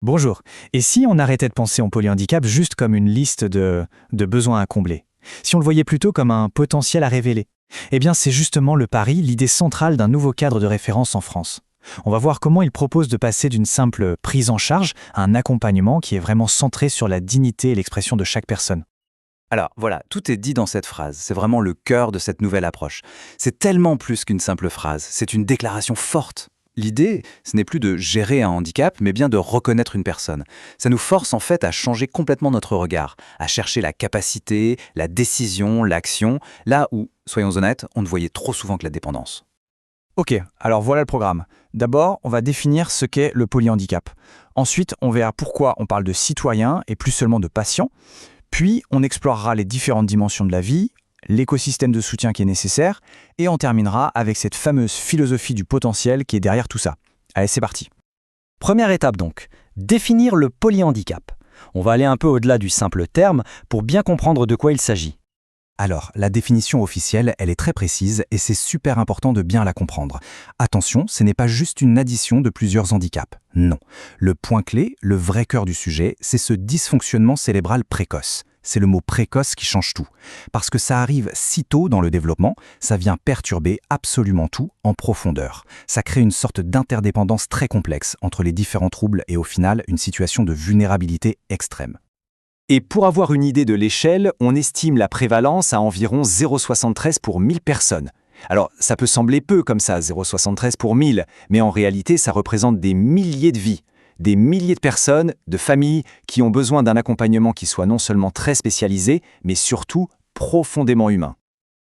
Bonjour. Et si on arrêtait de penser en polyhandicap juste comme une liste de besoins à combler? Si on le voyait plutôt comme un potentiel à révéler? Eh bien, c'est justement le pari, l'idée centrale d'un nouveau cadre de référence en France. On va voir comment il propose de passer d'une simple prise en charge à un accompagnement qui est vraiment centré sur la dignité et l'expression de chaque personne. Alors voilà, tout est dit dans cette phrase. C'est vraiment le cœur de cette nouvelle approche. C'est tellement plus qu'une simple phrase, c'est une déclaration forte. L'idée, ce n'est plus de gérer un handicap, mais bien de reconnaître une personne. Ça nous force en fait à changer complètement notre regard, à chercher la capacité, la décision, l'action, là où, soyons honnêtes, on ne voyait trop souvent que la dépendance. Ok, alors voilà le programme. D'abord, on va définir ce qu'est le polyhandicap. Ensuite, on verra pourquoi on parle de citoyen et plus seulement de patient. Puis, on explorera les différentes dimensions de la vie, l'écosystème de soutien qui est nécessaire, et on terminera avec cette fameuse philosophie du potentiel qui est derrière tout ça. Allez, c'est parti. Première étape donc, définir le polyhandicap. On va aller un peu au-delà du simple terme pour bien comprendre de quoi il s'agit. Alors, la définition officielle, elle est très précise et c'est super important de bien la comprendre. Attention, ce n'est pas juste une addition de plusieurs handicaps. Non. Le point clé, le vrai cœur du sujet, c'est ce dysfonctionnement cérébral précoce. C'est le mot précoce qui change tout. Parce que ça arrive si tôt dans le développement, ça vient perturber absolument tout en profondeur. Ça crée une sorte d'interdépendance très complexe entre les différents troubles et au final, une situation de vulnérabilité extrême. Et pour avoir une idée de l'échelle, on estime la prévalence à environ 0,73 pour 1000 personnes. Alors, ça peut sembler peu comme ça, 0,73 pour 1000, mais en réalité, ça représente des milliers de vies, des milliers de personnes, de familles qui ont besoin d'un accompagnement qui soit non seulement très spécialisé, mais surtout profondément humain.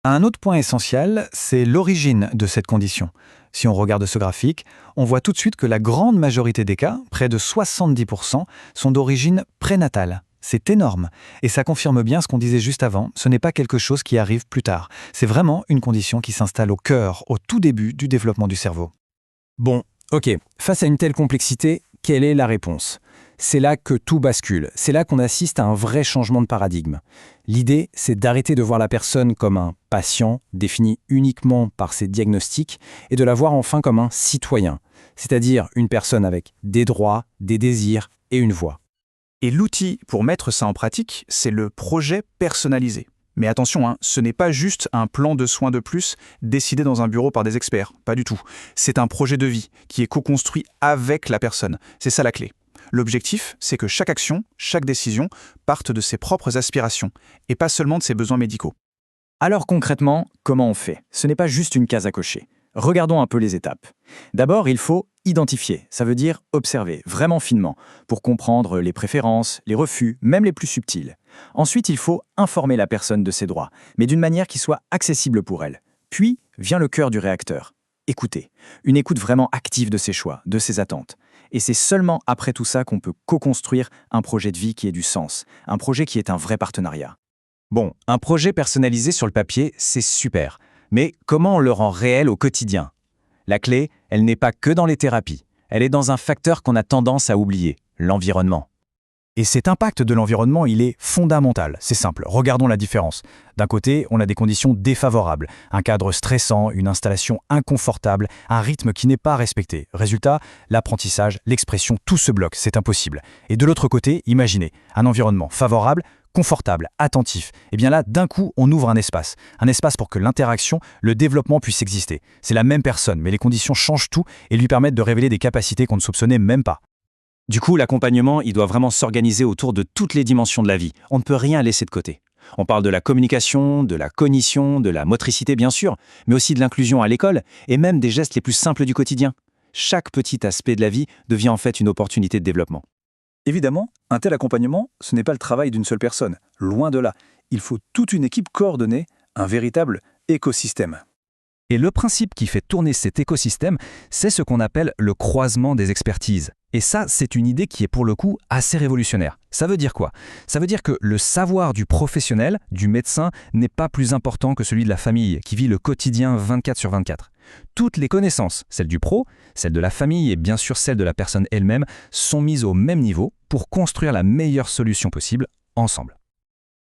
Un autre point essentiel, c'est l'origine de cette condition. Si on regarde ce graphique, on voit tout de suite que la grande majorité des cas, près de 70%, sont d'origine prénatale. C'est énorme. Et ça confirme bien ce qu'on disait juste avant, ce n'est pas quelque chose qui arrive plus tard. C'est vraiment une condition qui s'installe au cœur, au tout début du développement du cerveau. Bon, ok, face à une telle complexité, quelle est la réponse? C'est là que tout bascule, c'est là qu'on assiste à un vrai changement de paradigme. L'idée, c'est d'arrêter de voir la personne comme un patient, défini uniquement par ses diagnostics, et de la voir enfin comme un citoyen, c'est-à-dire une personne avec des droits, des désirs et une voix. Et l'outil pour mettre ça en pratique, c'est le projet personnalisé. Mais attention, ce n'est pas juste un plan de soins de plus décidé dans un bureau par des experts, pas du tout. C'est un projet de vie qui est co-construit avec la personne. C'est ça la clé. L'objectif, c'est que chaque action, chaque décision parte de ses propres aspirations et pas seulement de ses besoins médicaux. Alors concrètement, comment on fait? Ce n'est pas juste une case à cocher. Regardons un peu les étapes. D'abord, il faut identifier, ça veut dire observer, vraiment finement, pour comprendre les préférences, les refus, même les plus subtils. Ensuite, il faut informer la personne de ses droits, mais d'une manière qui soit accessible pour elle. Puis vient le cœur du réacteur. Écouter. Une écoute vraiment active de ses choix, de ses attentes. Et c'est seulement après tout ça qu'on peut co-construire un projet de vie qui ait du sens, un projet qui est un vrai partenariat. Bon, un projet personnalisé sur le papier, c'est super. Mais comment on le rend réel au quotidien? La clé, elle n'est pas que dans les thérapies. Elle est dans un facteur qu'on a tendance à oublier, l'environnement. Et cet impact de l'environnement, il est fondamental. C'est simple, regardons la différence. D'un côté, on a des conditions défavorables, un cadre stressant, une installation inconfortable, un rythme qui n'est pas respecté. Résultat, l'apprentissage, l'expression, tout se bloque, c'est impossible. Et de l'autre côté, imaginez, un environnement favorable, confortable, attentif. Et bien là, d'un coup, on ouvre un espace pour que l'interaction, le développement puisse exister. C'est la même personne, mais les conditions changent tout et lui permettent de révéler des capacités qu'on ne soupçonnait même pas. Du coup, l'accompagnement, il doit vraiment s'organiser autour de toutes les dimensions de la vie. On ne peut rien laisser de côté. On parle de la communication, de la cognition, de la motricité bien sûr, mais aussi de l'inclusion à l'école et même des gestes les plus simples du quotidien. Chaque petit aspect de la vie devient en fait une opportunité de développement. Évidemment, un tel accompagnement, ce n'est pas le travail d'une seule personne. Loin de là. Il faut toute une équipe coordonnée, un véritable écosystème. Et le principe qui fait tourner cet écosystème, c'est ce qu'on appelle le croisement des expertises. Et ça, c'est une idée qui est pour le coup assez révolutionnaire. Ça veut dire quoi? Ça veut dire que le savoir du professionnel, du médecin, n'est pas plus important que celui de la famille, qui vit le quotidien 24/24. Toutes les connaissances, celles du pro, celles de la famille et bien sûr celles de la personne elle-même, sont mises au même niveau pour construire la meilleure solution possible ensemble.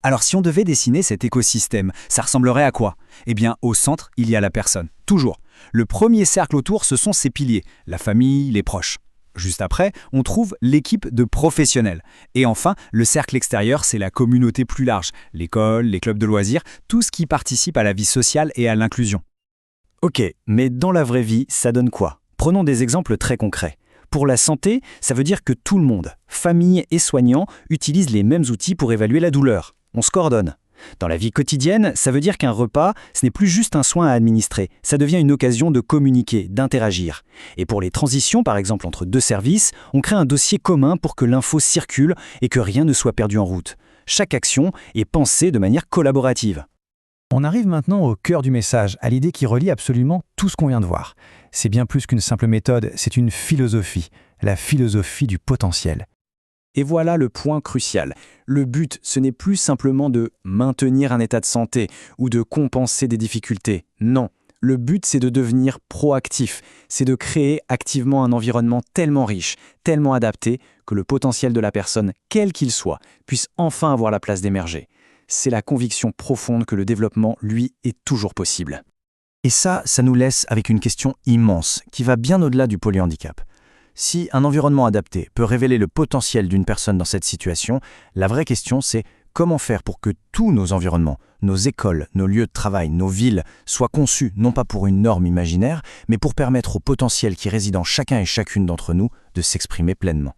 Alors si on devait dessiner cet écosystème, ça ressemblerait à quoi? Eh bien, au centre, il y a la personne, toujours. Le premier cercle autour, ce sont ses piliers, la famille, les proches. Juste après, on trouve l'équipe de professionnels. Et enfin, le cercle extérieur, c'est la communauté plus large, l'école, les clubs de loisirs, tout ce qui participe à la vie sociale et à l'inclusion. Ok, mais dans la vraie vie, ça donne quoi? Prenons des exemples très concrets. Pour la santé, ça veut dire que tout le monde, famille et soignants, utilisent les mêmes outils pour évaluer la douleur. On se coordonne. Dans la vie quotidienne, ça veut dire qu'un repas, ce n'est plus juste un soin à administrer, ça devient une occasion de communiquer, d'interagir. Et pour les transitions, par exemple entre deux services, on crée un dossier commun pour que l'info circule et que rien ne soit perdu en route. Chaque action est pensée de manière collaborative. On arrive maintenant au cœur du message, à l'idée qui relie absolument tout ce qu'on vient de voir. C'est bien plus qu'une simple méthode, c'est une philosophie, la philosophie du potentiel. Et voilà le point crucial. Le but, ce n'est plus simplement de maintenir un état de santé ou de compenser des difficultés. Non, le but, c'est de devenir proactif. C'est de créer activement un environnement tellement riche, tellement adapté, que le potentiel de la personne, quel qu'il soit, puisse enfin avoir la place d'émerger. C'est la conviction profonde que le développement, lui, est toujours possible. Et ça nous laisse avec une question immense, qui va bien au-delà du polyhandicap. Si un environnement adapté peut révéler le potentiel d'une personne dans cette situation, la vraie question c'est comment faire pour que tous nos environnements, nos écoles, nos lieux de travail, nos villes soient conçus non pas pour une norme imaginaire, mais pour permettre au potentiel qui réside en chacun et chacune d'entre nous de s'exprimer pleinement.